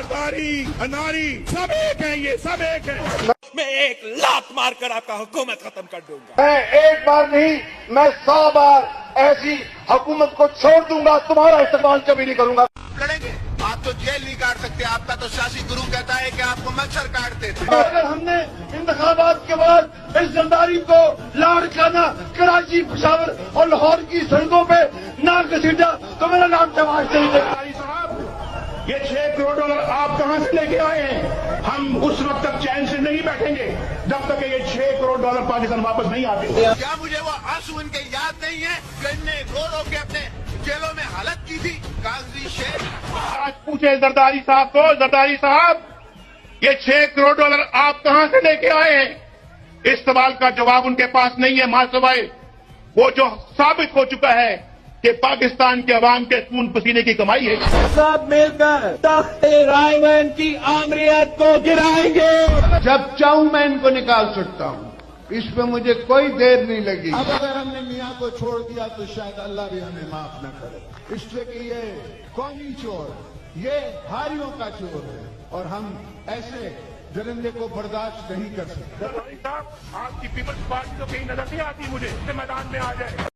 जरदारी, अनारी सब एक है, ये सब एक है। मैं एक लात मार कर आपका हुकूमत खत्म कर दूंगा। मैं एक बार नहीं, मैं 100 बार ऐसी हुकूमत को छोड़ दूंगा, तुम्हारा इस्तेमाल कभी नहीं करूंगा। लड़ेंगे, आप तो जेल नहीं काट सकते। आपका तो शासी गुरु कहता है कि आपको मच्छर काटते थे। अगर हमने इंतखाबात के बाद इस जरदारी को लाड़काना, कराची, पेशावर और लाहौर की सड़कों पे ना घसीटा तो मेरा नाम तमाश नहीं देगा। ये 6 करोड़ डॉलर आप कहां से लेके आए हैं? हम उस वक्त तक चैन से नहीं बैठेंगे जब तक ये 6 करोड़ डॉलर पाकिस्तान वापस नहीं आते। क्या मुझे वो आंसू इनके याद नहीं है जो इनने रो रो के अपने जेलों में हालत की थी? कागजी शेर। आज पूछे जरदारी साहब को, जरदारी साहब ये 6 करोड़ डॉलर आप कहां से लेके आए हैं? इस सवाल का जवाब उनके पास नहीं है, मासवाए वो जो साबित हो चुका है कि पाकिस्तान के अवाम के खून पसीने की कमाई है। सब मिलकर तख्ते रायवन की आमरीत को गिराएंगे। जब चाहूं मैं इनको निकाल सकता हूं, इसमें मुझे कोई देर नहीं लगी। अब अगर हमने मियाँ को छोड़ दिया तो शायद अल्लाह भी हमें माफ न करे, इसलिए कि ये कौमी चोर, ये हारियों का चोर है और हम ऐसे दरिंदे को बर्दाश्त नहीं कर सकते। जरदारी साहब, आपकी पीपल्स पार्टी तो कहीं नजर नहीं आती मुझे, मैदान में आ जाए।